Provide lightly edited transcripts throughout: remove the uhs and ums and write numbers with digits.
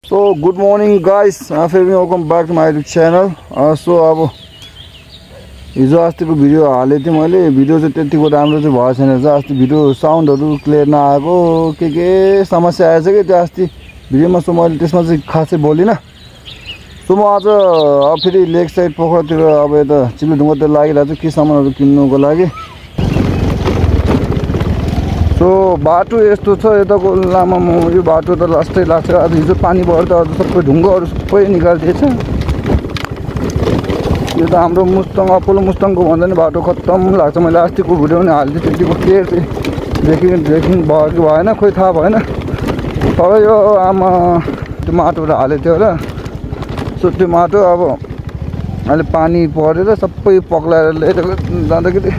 So good morning guys, welcome back to my YouTube channel. So अब हिजो अस्तिको video हाले थिएँ मैले भिडियो चाहिँ त्यतिको राम्रो चाहिँ भएको छैन अस्ति भिडियो साउन्डहरु क्लियर नआएको के समस्या आएछ के त्यो अस्ति भिडियोमा सो मैले त्यसमा चाहिँ खासै बोलिन सो म आज अब फेरि लेक साइड पोखरातिर अब यता चिल्लोढुङ्गातिर लागिरहेको छु के सामानहरु किन्नुको लागि सो बाटो यस्तो छ यताको लामा यो बाटो त लास्टै लाग्छ आज हिजो पानी पर्दा अझ सबै ढुङ्गाहरु सबै निकाल्दिएछ यो त हाम्रो मुस्ताङ अपोलो मुस्ताङको भन्दा नि बाटो खत्तम लाग्छ मैले अस्तिको भिडियो पनि हाल्दै त्यतिको क्लियर चाहिँ देखिन भयो कि भएन खोइ थाहा भएन तर यो आमा त्यो माटोबाट हालेको थियो होला सो त्यो माटो अब अहिले पानी परेर सबै पग्लाएर लिएर जाँदाखेरि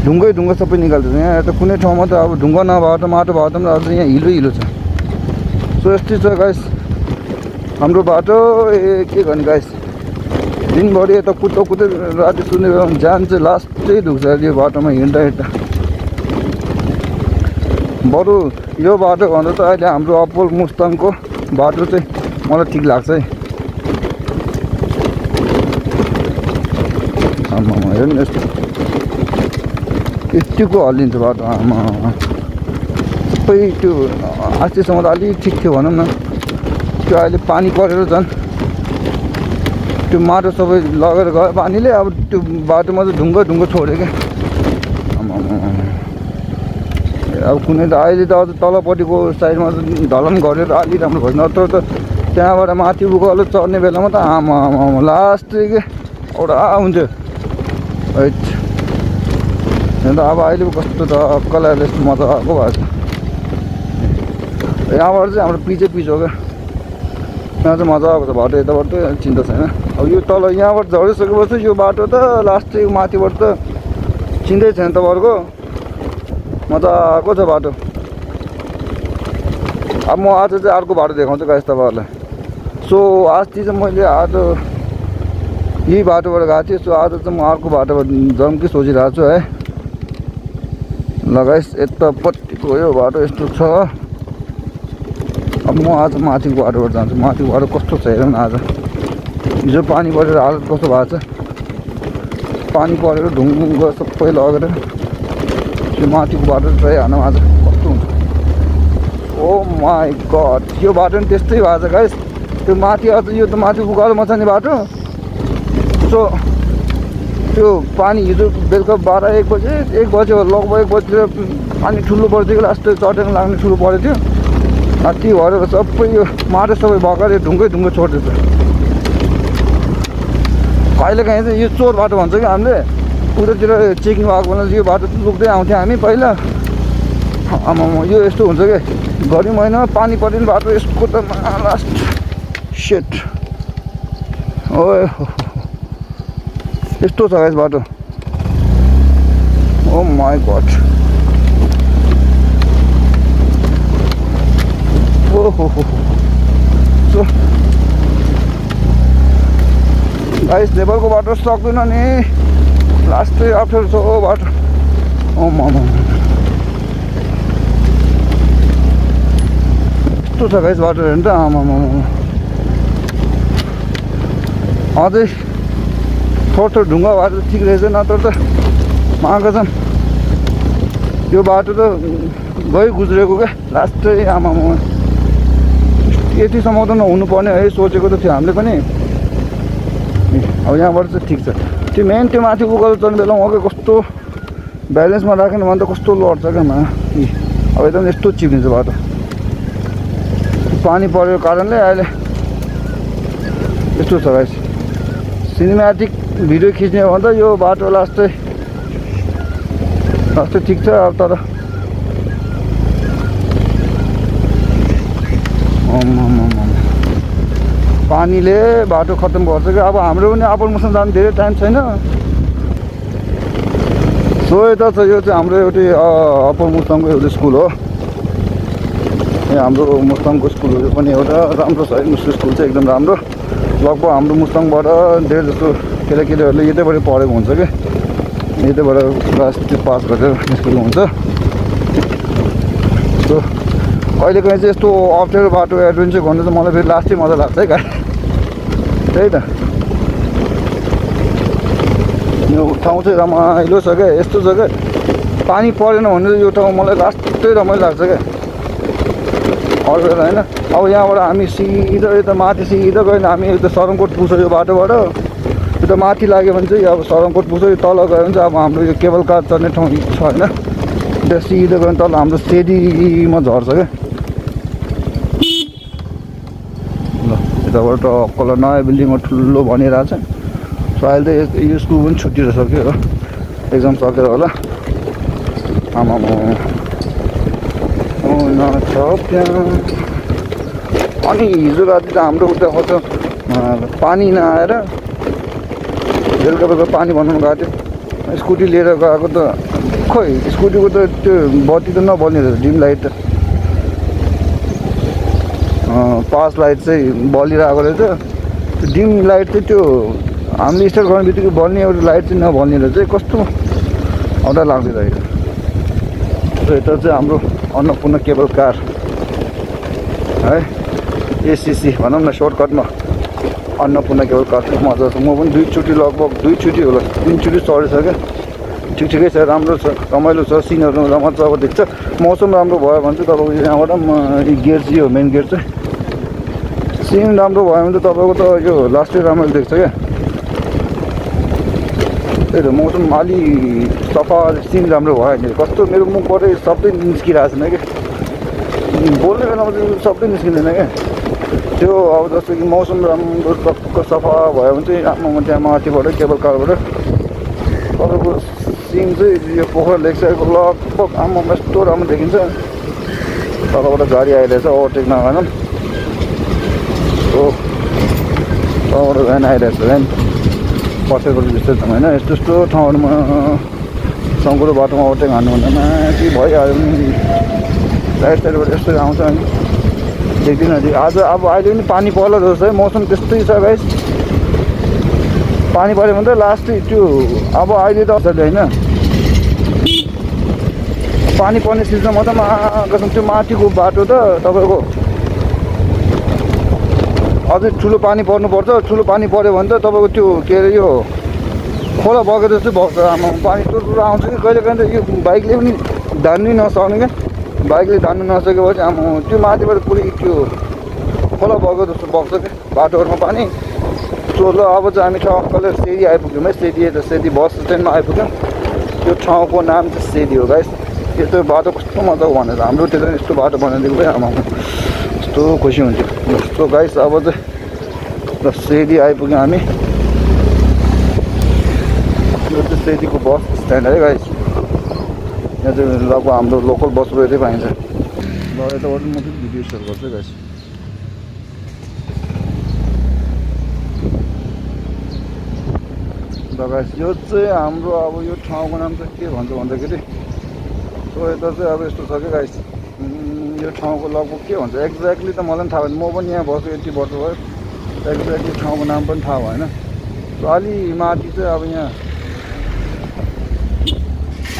ढुङ्गा सबै निकाल्दैछ यहाँ त कुनै ठाउँमा त अब ढुङ्गा नभए त माटो भए त अझ यहाँ हिलो छ सो यस्तै छ गाइस हाम्रो बाटो के गर्ने गाइस दिनभरि यता कुद्दै राति सुत्ने बेलामा ज्यान चाहिँ लास्टै दुख्छ यो बाटोमा हिँड्दा बरु यो बाटो भन्दा त अहिले हाम्रो अपोल मुस्ताङको बाटो चाहिँ मलाई ठिक लाग्छ है आमा हेर्नु यस्तो यतिको हल्लिन्छ बाटो आमा सबै त्यो अस्तिसम्म त अलिक ठिक थियो भनौँ न त्यो अहिले पानी परेर झन् त्यो माटो सबै लगेर गयो पानीले अब त्यो बाटोमा चाहिँ ढुङ्गा छोड्यो क्या अब कुनै त अहिले त अझ तलपट्टिको साइडमा चाहिँ ढलन गरेर अलि राम्रो भयो नत्र त त्यहाँबाट माथि उकालो चढ्ने बेलामा त आमा लास्ट के एउटा हुन्थ्यो अन्त अब अहिले कस्तो त अक्कलाएर यस्तो मजाको भएको छ यहाँबाट चाहिँ हाम्रो पिच हो क्या यहाँ चाहिँ मजाको छ बाटो यताबाट त चिन्ता छैन अब यो तल यहाँबाट झरिसकेपछि यो बाटो त लास्ट माथिबाट त चिन्दै छैन तपाईँहरूको मजाको छ बाटो अब म आज चाहिँ अर्को बाटो देखाउँछु गाइस तपाईँहरूलाई सो अस्ति चाहिँ मैले आज यही बाटोबाट गएको थिएँ सो आज चाहिँ म अर्को बाटोबाट जाउँ कि सोचिरहेको छु है लगाइस यतापट्टिको यो बाटो यस्तो छ अब म आज माथिको बाटोबाट जान्छु माथिको बाटो कस्तो छ हेरौँ न आज हिजो पानी परेर हालत कस्तो भएको छ पानी परेर ढुङ्गा सबै लगेर त्यो माथिको बाटो ट्राई हानौँ आज कस्तो हुन्छ ओ माई गड यो बाटो पनि त्यस्तै भएको छ गाइस त्यो माथि अझ यो त माथि उकालोमा छ नि बाटो सो त्यो पानी हिजो बेलुका 12-1 बजे लगभग 1 बजीतिर पानी ठुलो पर्थ्यो कि लास्ट चढेर लाग्ने ठुलो परेको थियो ती भएर सबै यो माटो सबै भएर ढुङ्गा छोड्दैछ कहिलेकाहीँ चाहिँ यो चोर बाटो भन्छ कि हामीले उतातिर चेकिङ भएको बेला यो बाटो लुक्दै आउँथ्यौँ हामी पहिला आमा यो यस्तो हुन्छ क्या गर्मी महिनामा पानी परिने बाटो यसको त लास्ट सेट ओ यस्तो छ गाइस बाटो ओ माई गड ओहो सो गाइस लेबरको बाटो सक्दैन नि लास्टै अप्ठ्यारो छ ओ बाटो ओ मामा यस्तो छ गाइस बाटो हेर्नु त आमा अझै थोर ढुङ्गा बाटो ठिक रहेछ नत्र त महागजम यो बाटो त गुज्रेको क्या लास्टै आमा यतिसम्म त नहुनुपर्ने है सोचेको त थियो हामीले पनि अब यहाँबाट चाहिँ ठिक छ त्यो मेन त्यो माथि उकालो चढ्ने बेलामा अघि कस्तो ब्यालेन्समा राखेन भने त कस्तो लड्छ क्या अब एकदम यस्तो चिप्लिन्छ बाटो पानी परेको कारणले अहिले यस्तो छ गाइस सिनेमेटिक भिडियो खिच्ने हो भने त यो बाटो लास्टै ठिक छ अब तर पानीले बाटो खत्तम गर्छ कि अब हाम्रो पनि अप्पर मुस्ताङ जानु धेरै टाइम छैन सो यता छ यो चाहिँ हाम्रो एउटै अप्पर मुस्ताङको एउटा स्कुल हो यहाँ हाम्रो मुस्ताङको स्कुल हो यो पनि एउटा राम्रो छ है स्कुल चाहिँ एकदम राम्रो लगभग हाम्रो मुस्ताङबाट धेरै जस्तो केटाकेटीहरूले यतैबाट पढेको हुन्छ कि यतैबाट क्लास 2 पास गरेर निस्केको हुन्छ सो कहिलेकाहीँ चाहिँ यस्तो अप्ठ्यारो बाटो एडभेन्चर गर्नु चाहिँ मलाई फेरि लास्टै मजा लाग्छ है गाडी त्यही त यो ठाउँ चाहिँ रमाइलो छ क्या यस्तो छ क्या पानी परेन भने चाहिँ यो ठाउँ मलाई लास्टै रमाइलो लाग्छ क्या अरू बेला होइन अब यहाँबाट हामी सिधा यता माथि सिधा गयो भने हामी यता सरमकोट पुग्छ यो बाटोबाट यता माथि लाग्यो भने चाहिँ अब सरमकोट पुग्छ यो तल गयो भने चाहिँ अब हाम्रो यो केबल कार चढ्ने ठाउँ छ होइन त्यहाँ सिधा गयो भने तल हाम्रो सेडीमा झर्छ क्या ल यताबाट कल नयाँ बिल्डिङमा ठुलो भनिरहेको छ सो अहिले त यो स्कुल पनि छुट्टिएर सक्यो हो एक्जाम सकेर होला आमामा छ त्यहाँ अनि हिजो राति त हाम्रो उता कस्तो पानी नआएर बेलुका बेलुका पानी बनाउनु गएको थियो स्कुटी लिएर गएको त खोइ स्कुटीको त त्यो बत्ती त नबल्ने रहेछ डिम लाइट त पास लाइट चाहिँ बलिरहेको रहेछ त्यो डिम लाइट चाहिँ त्यो हामीले स्टार्ट गर्ने बित्तिकै बल्ने एउटा लाइट चाहिँ नबल्ने रहेछ कस्तो औडा लाग्दै रहेछ र यता चाहिँ हाम्रो अन्नपूर्ण केबल कार है एसिसी भनौँ न सर्टकटमा अन्नपूर्ण केबल कार चाहिँ मजा छ म पनि लगभग दुईचोटि होला 3 चोटि चढिसक्यो ठिकै छ राम्रो छ रमाइलो छ सिनहरू मजाको देख्छ मौसम राम्रो भयो भने चाहिँ तपाईँको यहाँबाट यो गेट चाहिँ यो मेन गेट चाहिँ सिन राम्रो भयो भने त तपाईँको त यो लास्टै रमाइलो देख्छ क्या त्यही त मौसम अलि सफा सिन राम्रो भयो भने कस्तो मेरो मुखबाटै शब्दै निस्किरहेको छैन क्या बोल्ने बेलामा चाहिँ शब्दै निस्किँदैन क्या त्यो अब जस्तो कि मौसम राम्रो टक्क सफा भयो भने चाहिँ आमामा त्यहाँ माथिबाट केबल कारबाट तपाईँको सिन चाहिँ यो पोखरा लेक साइडको लगभग आमामा यस्तो राम्रो देखिन्छ तलबाट गाडी आइरहेछ ओभरटेक नगर्नु हो तलबाट भ्यान आइरहेछ भ्यान बसेको जस्तो छ होइन यस्तो यस्तो ठाउँहरूमा सङ्कुलो बाटोमा ओभरटेक हान्नु हुँदैन माथि भइहाल्यो नि साइड साइडबाट यस्तो आउँछ अनि देख्दिनँ आज अब अहिले पनि पानी पर्ला जस्तो है मौसम त्यस्तै छ गाइस पानी पऱ्यो भने त लास्टै त्यो अब अहिले त होइन पानी पर्ने सिजनमा त कसम त्यो माथिको बाटो त तपाईँको अझै ठुलो पानी पर्नुपर्छ ठुलो पानी पऱ्यो भने त तपाईँको त्यो के अरे यो खोला बगेर जस्तै बग्छ आमा पानी टुटुटु आउँछ कि कहिलेकाहीँ त यो बाइकले पनि धान्नै नसक्ने क्या बाइकले धान्नु नसकेपछि आमा त्यो माथिबाट पुरै त्यो खोला बगेर जस्तो बग्छ क्या बाटोहरूमा पानी सो ल अब चाहिँ हामी ठक्कले सेडी आइपुग्यौँ है सेडी बस स्ट्यान्डमा आइपुग्यौँ त्यो ठाउँको नाम चाहिँ सेडी हो गाइस त्यो बाटो कस्तो मजाको भनेर हाम्रो त्यता यस्तो बाटो बनाइदिएको भए आमा यस्तो खुसी हुन्थ्यो यस्तो गाइस अब चाहिँ ल सेडी आइपुग्यौँ हामी यो चाहिँ सेडीको बस स्ट्यान्ड है गाइस यहाँ चाहिँ लगभग हाम्रो लोकल बसहरू यतै पाइन्छ ल यताबाट म चाहिँ भिडियो सेयर गर्छु गाइस गाइस यो चाहिँ हाम्रो अब यो ठाउँको नाम चाहिँ के भन्छ भन्दाखेरि सो यता चाहिँ अब यस्तो छ क्या गाइस यो ठाउँको लगभग के भन्छ एक्ज्याक्टली त मलाई पनि थाहा भएन म पनि यहाँ बस्छु यति वर्ष भयो एक्ज्याक्टली ठाउँको नाम पनि थाहा भएन सो अलि माथि चाहिँ अब यहाँ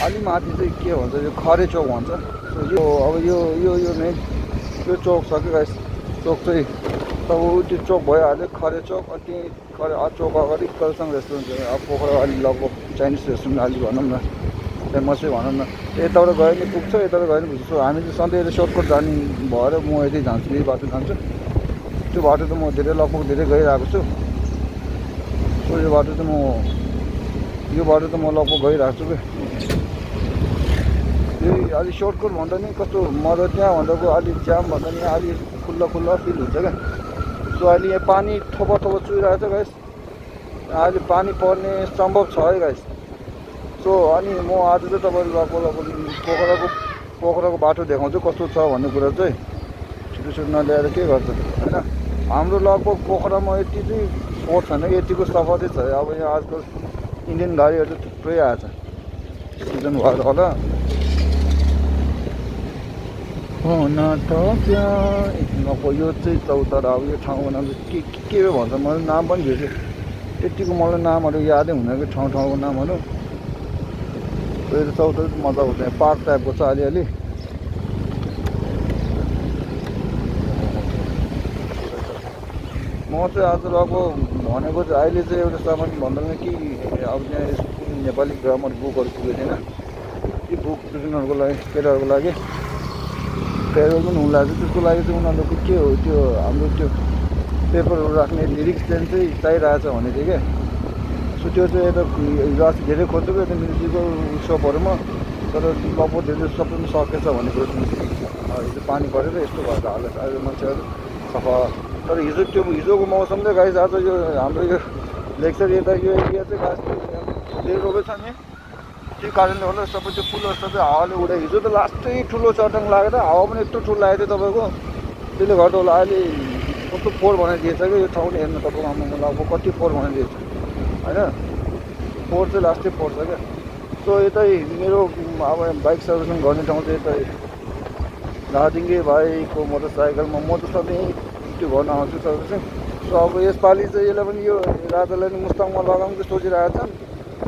अलि माथि चाहिँ के भन्छ यो खरे चौक भन्छ सो यो अब यो मेन यो चौक छ क्या गाइस चौक चाहिँ अब त्यो चौक भइहाल्यो खरे चौक अनि त्यहीँ खरे चौक अगाडि कलसङ रेस्टुरेन्ट छ अब पोखरा अलि लगभग चाइनिज रेस्टुरेन्ट अलि भनौँ न फेमसै भनौँ न यताबाट गयो भने पुग्छ यताबाट गयो भने पुग्छ सो हामी चाहिँ सधैँ सर्टकट जाने भएर म यतै जान्छु यही बाटो जान्छु त्यो बाटो त म धेरै लगभग धेरै गइरहेको छु सो यो बाटो त म लगभग गइरहेको छु क्या यही अलि सर्टकट भन्दा नि कस्तो मजा त्यहाँ भन्दाको अलि जाम भन्दा नि अलि खुल्ला फिल हुन्छ क्या सो अहिले यहाँ पानी थोपा चुइरहेको छ गाइस अहिले पानी पर्ने सम्भव छ है गाइस सो अनि म आज चाहिँ तपाईँलाई पोखराको बाटो देखाउँछु कस्तो छ भन्ने कुरा चाहिँ छिटो नल्याएर के गर्छ होइन हाम्रो लगभग पोखरामा यति चाहिँ स्पोर्ट छैन यतिको सफा चाहिँ छ अब यहाँ आजकल इन्डियन गाडीहरू चाहिँ थुप्रै आएछ सिजन भएर होला यो चाहिँ चौतारा अब यो ठाउँको नाम चाहिँ के भन्छ मलाई नाम पनि भेट्यो त्यतिको मलाई नामहरू यादै हुँदैन कि ठाउँको नामहरू यो चौतारा मजा हुन्छ पार्क टाइपको छ अलिअलि म चाहिँ आज लगभग भनेको चाहिँ अहिले चाहिँ एउटा सामान भन्दैन कि अब यहाँ स्कुल नेपाली ग्रामर बुकहरू पुगेको छैन ती बुक स्टुडेन्टहरूको लागि केटाहरूको लागि फेयरवेल पनि हुन लाग्छ त्यसको लागि चाहिँ उनीहरूको के हो त्यो हाम्रो त्यो पेपरहरू राख्ने लिरिक्स चाहिँ चाहिरहेछ भने थियो क्या सो त्यो चाहिँ यता हिजो अस्ति धेरै खोजेको यता म्युजिकल सपहरूमा तर लगभग धेरै सबै सकेछ भन्ने कुरो सुनेको हिजो पानी परेर यस्तो भएर हालत अहिले मान्छेहरू सफा तर हिजो त्यो हिजोको मौसम चाहिँ गाइस आज यो हाम्रो यो लेक्चर यता यो एरिया चाहिँ गाइस धेरै रोपेको छ नि त्यो कारणले होला सबै त्यो फुलहरू सबै हावाले उडायो हिजो त लास्टै ठुलो चट्याङ लागेर हावा पनि यत्रो ठुलो लागेको थियो तपाईँको त्यसले गर्दा होला अहिले कस्तो फोहोर बनाइदिएछ क्या यो ठाउँले हेर्नु तपाईँको आमामा अब कति फोहोर बनाइदिएछ होइन फोहोर चाहिँ लास्टै फोहोर छ क्या सो यतै मेरो अब बाइक सर्भिसिङ गर्ने ठाउँ चाहिँ यतै दार्जिलिङ भाइको मोटरसाइकलमा म त सधैँ त्यो गर्न आउँछु सर्भिसिङ सो अब यसपालि चाहिँ यसलाई पनि यो राजालाई पनि मुस्ताङमा लगाउनु सोचिरहेको छन्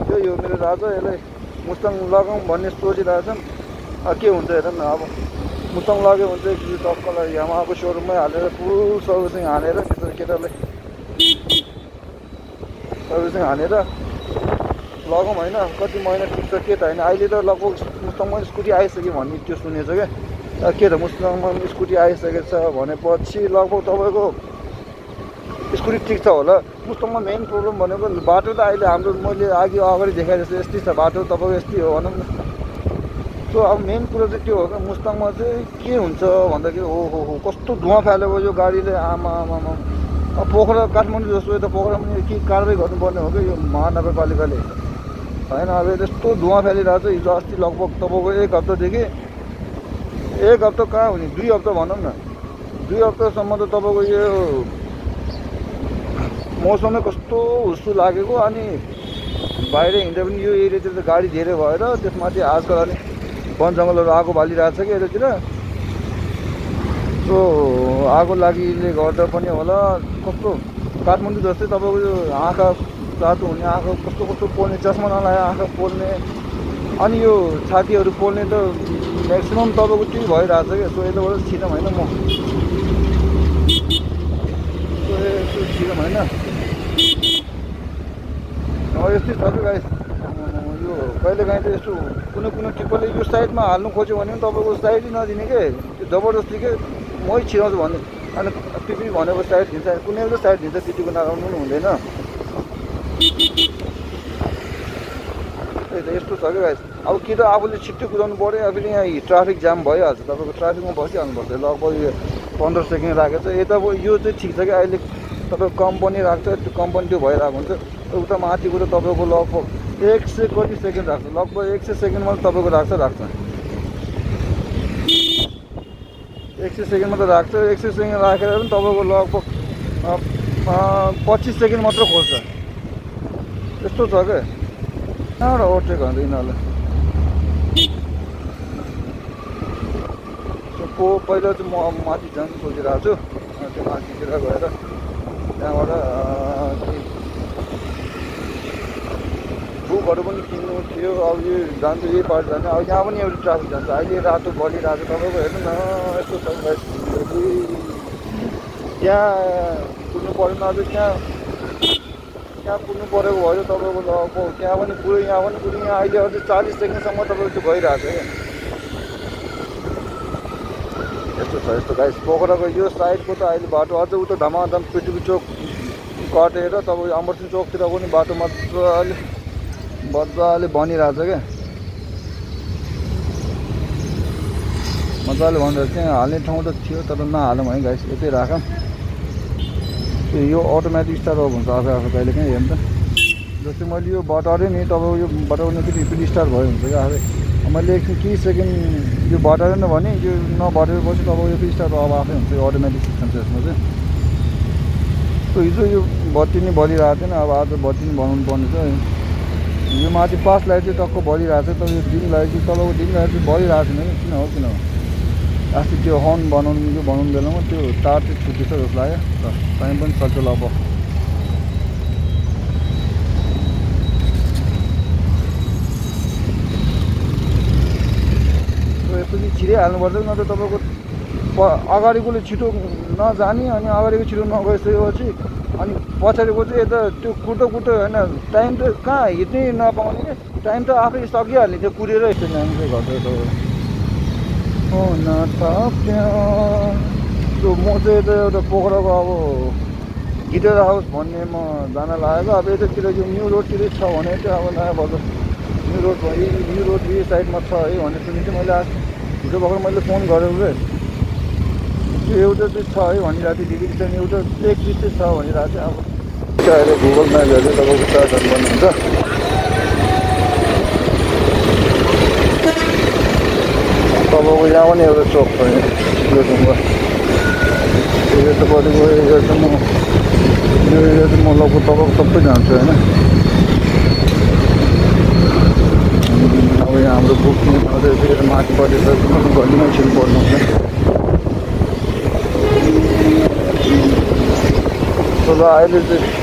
त्यो यो मेरो राजा यसलाई मुस्ताङ लगाउँ भन्ने सोचिरहेछन् के हुन्छ हेर न अब मुस्ताङ लग्यो भने चाहिँ यो टक्कलाई यामाहाको सोरुममै हालेर फुल सर्भिसिङ हानेर त्यसरी केटालाई सर्भिसिङ हानेर लगाउँ होइन कति महिना टिक्छ के त होइन अहिले त लगभग मुस्ताङमा स्कुटी आइसक्यो भन्ने त्यो सुनेछ क्या के त मुस्ताङमा स्कुटी आइसकेको छ भनेपछि लगभग तपाईँको स्कुटी ठिक छ होला मुस्ताङमा मेन प्रब्लम भनेको बाटो त अहिले हाम्रो मैले अगाडि देखाए जस्तो यस्तै छ बाटो तपाईँको यस्तै हो भनौँ न सो अब मेन कुरो चाहिँ त्यो हो क्या मुस्ताङमा चाहिँ के हुन्छ भन्दाखेरि हो कस्तो धुवा फालेको यो गाडीले आमा अब पोखरा काठमाडौँ जस्तो यता पोखरामा के कारवाही गर्नुपर्ने हो क्या यो महानगरपालिकाले होइन अब यस्तो धुवा फालिरहेको छ हिजो अस्ति लगभग तपाईँको एक हप्तादेखि एक हप्ता कहाँ हुने 2 हप्ता भनौँ न 2 हप्तासम्म त तपाईँको यो मौसमै कस्तो हुस्सु लागेको अनि बाहिर हिँड्दा पनि यो एरियातिर त गाडी धेरै भएर त्यसमाथि आजकल अलिक वन जङ्गलहरू आगो बालिरहेको छ कि यतातिर सो आगो लागिले गर्दा पनि होला कस्तो काठमाडौँ जस्तै तपाईँको यो आँखा तातो हुने आँखा कस्तो कस्तो पोल्ने चस्मा नलागे आँखा पोल्ने अनि यो छातीहरू पोल्ने त म्याक्सिमम् तपाईँको त्यही भइरहेछ क्या सो यताबाट छिटो होइन म छिटो होइन यस्तै छ क्या गाइस यो कहिलेकाहीँ त यस्तो कुनै टिप्परले यो साइडमा हाल्नु खोज्यो भने पनि तपाईँको साइडै नदिने के त्यो जबरजस्ती के मै छिराउँछु भन्ने अनि पिपी भनेको साइड दिन्छ कुनै एउटा साइड दिन्छ पिटीको नराउनु पनि हुँदैन त्यही त यस्तो छ क्या गाइस अब कि त आफूले छिट्टो कुदाउनु पऱ्यो या फेरि यहाँ ट्राफिक जाम भइहाल्छ तपाईँको ट्राफिकमा बसिहाल्नुपर्छ लगभग यो 15 सेकेन्ड राखेको छ यता यो चाहिँ ठिक छ क्या अहिले तपाईँको कम्पनी राख्छ त्यो कम्पनी त्यो भइरहेको हुन्छ उता माथिको त तपाईँको लगभग 100 कति सेकेन्ड राख्छ लगभग 100 सेकेन्डमा तपाईँको राख्छ 100 सेकेन्डमा त राख्छ 100 सेकेन्ड राखेर पनि तपाईँको लगभग 25 सेकेन्ड मात्र खोज्छ यस्तो छ क्या कहाँबाट ओभरटेक हुन्छ यिनीहरूलाई पहिला चाहिँ म माथि जानु सोचिरहेको छु त्यो माथितिर गएर त्यहाँबाट बुकहरू पनि किन्नु थियो अब यो जान्छु यही पार्ट जान्छ अब यहाँ पनि एउटा ट्राफिक जान्छ अहिले रातो बलिरहेको छ तपाईँको हेर्नु न यस्तो छ त्यहाँ पुग्नु पऱ्यो न अझ त्यहाँ पुग्नु परेको भयो तपाईँको लगभग त्यहाँ पनि पुऱ्यो यहाँ पनि पुऱ्यो यहाँ अहिले अझै 40 सेकेन्डसम्म तपाईँको त्यो गइरहेको छ क्या यस्तो छ यस्तो गाइस पोखराको यो साइडको त अहिले बाटो अझ उता धमाधम पिटुकी चोक कटेर तपाईँको अमरसिंह चोकतिर पनि बाटो मजाले बनिरहेछ क्या मजाले बनिरहेछ त्यहाँ हाल्ने ठाउँ त थियो तर नहालौँ है गाइस यतै राखौँ यो अटोमेटिक स्टार्ट अफ हुन्छ आफै कहिले काहीँ हेर्नु त जस्तै मैले यो बटाएँ नि तपाईँको यो बटाउने फेरि स्टार्ट भयो हुन्छ क्या आफै मैले एकछिन केही सेकेन्ड यो बटाएन भने यो नबटेपछि तपाईँको यो फेरि स्टार्ट अब आफै हुन्छ यो अटोमेटिक सिस्टम छ यसमा चाहिँ सो हिजो यो बत्ती नै बलिरहेको थिएन अब आज बत्ती नै बनाउनु पर्ने छ यो माथि पास लाइट चाहिँ टक्क बलिरहेको छ तर यो डिम लाइट चाहिँ तपाईँको डिम लाइट चाहिँ बलिरहेको छैन किन हो अस्ति त्यो हर्न बनाउनु बेलामा त्यो तार चाहिँ छुटेछ जस्तो लाग्यो टाइम पनि चल्छ लगभग यस्तो चाहिँ छिरै हाल्नुपर्छ न त तपाईँको अगाडिकोले छिटो नजाने अनि अगाडिको छिटो नगइसकेपछि अनि पछाडिको चाहिँ यता त्यो कुटो होइन टाइम त कहाँ हिँड्नै नपाउने क्या टाइम त आफै सकिहाल्ने त्यो कुरेर यस्तो नानीले गर्दा हो न त त्यो म चाहिँ यता एउटा पोखराको अब गिटार हाउस भन्ने म जान लागेको अब यतातिर यो न्यू रोडतिर छ भने चाहिँ अब नयाँ बजार न्यू रोड यो साइडमा छ है भन्ने सुनेको थिएँ मैले आज हिजो भर्खर मैले फोन गरेको रे त्यो एउटा चाहिँ छ है भनिरहेको थिएँ दिदीको चाहिँ एउटा एक चिज चाहिँ छ भनिरहेको थिएँ अब अहिले गुगल म्यापहरूले तपाईँको चार्जहरू गर्नुहुन्छ तपाईँको यहाँ पनि एउटा चोक छ यो ढुङ्गा यो तपाईँको एरिया चाहिँ म यो एरिया चाहिँ म लगभग तपाईँको सबै जान्छु होइन अब यहाँ हाम्रो बुक्नु अझै माथि परेर गल्लीमा छिर्नु पर्नुहुन्छ तर अहिले चाहिँ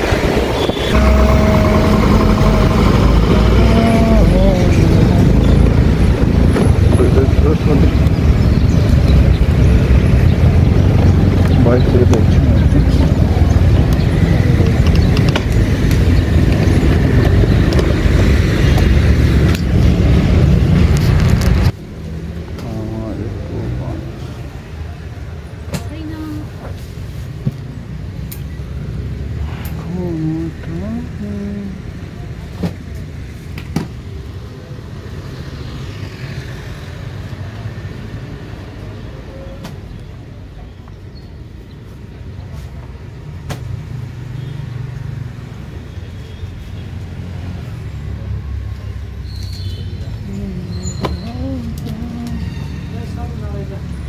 बाइक चाहिँ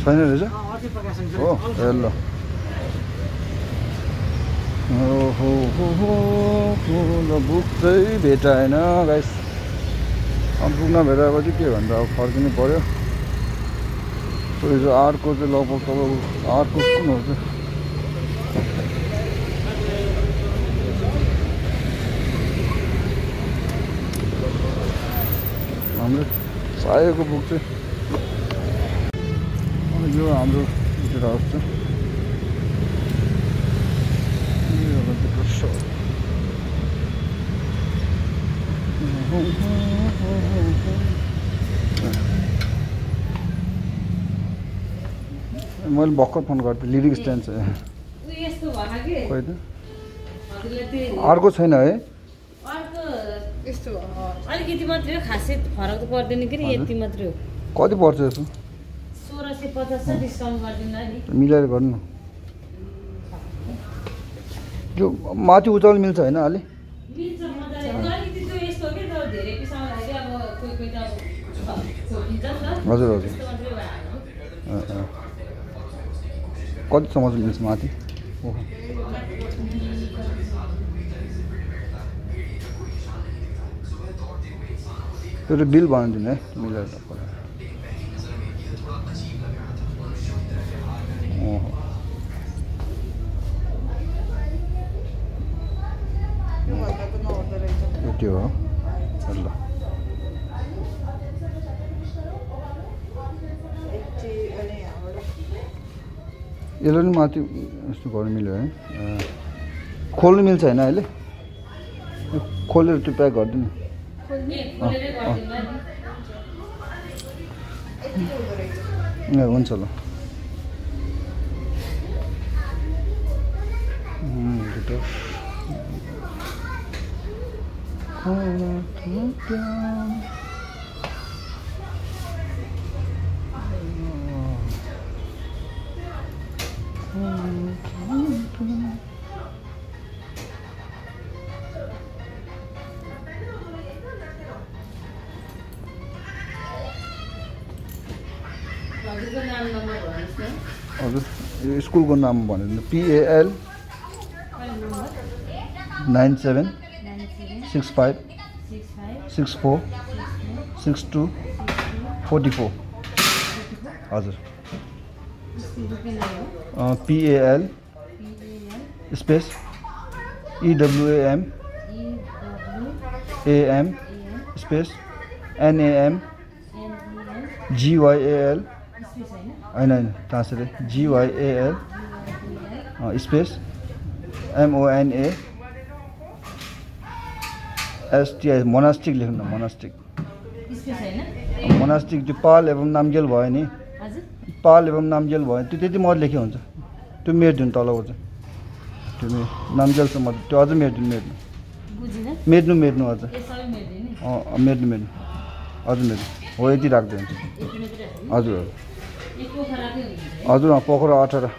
छैन रहेछ हो ल ओहो बुक चाहिँ भेटाएन गाइस अब बुक नभेटाएपछि के भन्छ अब फर्किनु पर्यो यो अर्को चाहिँ लगभग तपाईँको अर्को कुन हो चाहिँ हाम्रो चाहिएको बुक चाहिँ यो हाम्रो गिटार हाउस छ मैले भर्खर फोन गरेको थिएँ लिरिक स्ट्यान्ड छ खोइ त अर्को छैन है अलिकति मात्रै हो खासै फरक त पर्दैन कि यति मात्रै हो कति पर्छ यसो 1650 छ डिस्काउन्ट गर्दिनु नि मिलाएर गर्नु यो माथि उचाल्नु मिल्छ होइन अलि मिल्छ मजाले अलिकति त्यो यस्तो के त धेरै पिसाउँदाखेरि अब कोही त अब छोकिन्छ नि त हजुर हजुर कतिसम्म चाहिँ मिल्छ माथि ओहो त्यो बिल बनाइदिनु है मिलाएर त्यो हो ल यसलाई नि माथि यस्तो गर्नु मिल्यो है खोल्नु मिल्छ होइन अहिले खोलेर त्यो प्याक गरिदिनु ए हुन्छ ल हजुर यो स्कुलको नाम भनेर PAL 97 65 64 62 44 हजुर PAL space EWAM AM space NAM GYAL होइन होइन translate GYAL space MONASTI monastic लेख्नु न मोनास्टिक मोनास्टिक जो पाल एवं नामगेल भयो नि पाल एवं नामगेल भयो त्यो त्यति मात्रै लेखे हुन्छ त्यो मेर्दिनु तलको चाहिँ त्यो नामगेलसम्म त्यो अझ मेर्दिनु अझ मेर्नु अझ मेर्नु हो यति राख्दै हुन्छ हजुर हजुर पोखरा 18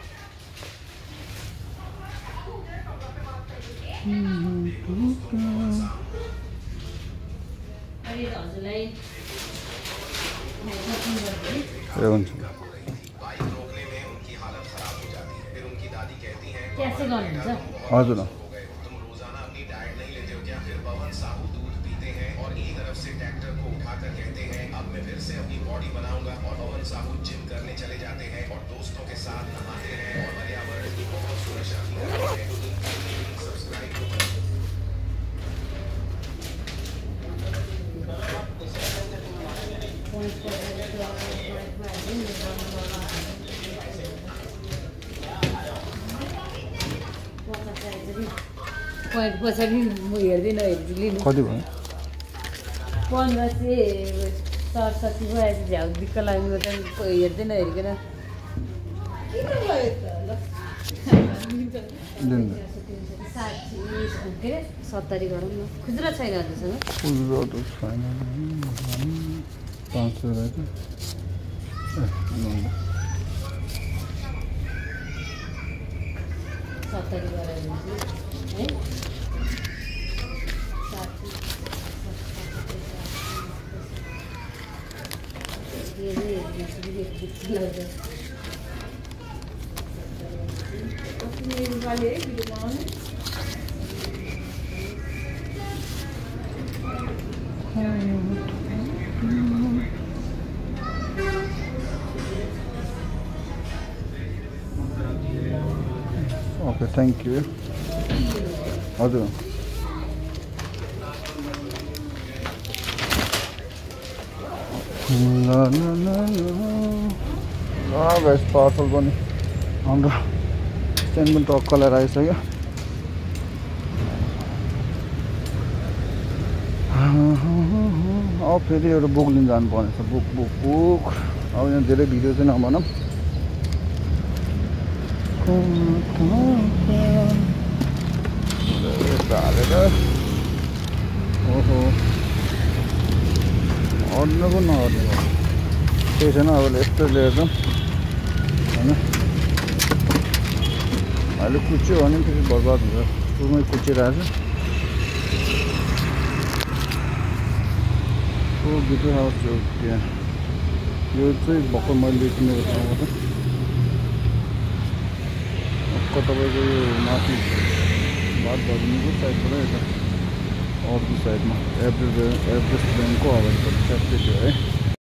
हुन्छ हजुर पोइन्ट पछाडि म हेर्दिनँ लिनु कति भयो 15 चाहिँ 67 भयो झ्याउ दिक्क लाग्नु त हेर्दैन हेरिकन किन भयो त ल 70 गरौँ न खुजुरा छैन हजुरसँग खुजुरा त छैन 500 रहेछ Okay, thank you. हजुर गाइस पार्सल पनि हाम्रो स्ट्यान्ड पनि टक्क लिएर आइसक्यो अब फेरि एउटा बुक लिन जानुपर्ने छ बुक अब यहाँ धेरै भिडियो चाहिँ नभनौँ हालेर ओहो अड्नु पो नअड्नु केही छैन अब यस्तो लिएर जाउँ होइन अहिले कुच्यो भने फेरि बर्बाद हुन्छ सुरुमै कुचिरहेको छ भित्र आउँछ त्यहाँ यो चाहिँ भर्खर मैले किनेको ठाउँबाट तपाईँको यो माथि बात भनिदिनुको साइडबाट यता अर्को साइडमा एभरेस्ट ब्याङ्कको अगाडिपट्टि ट्याक्कै थियो है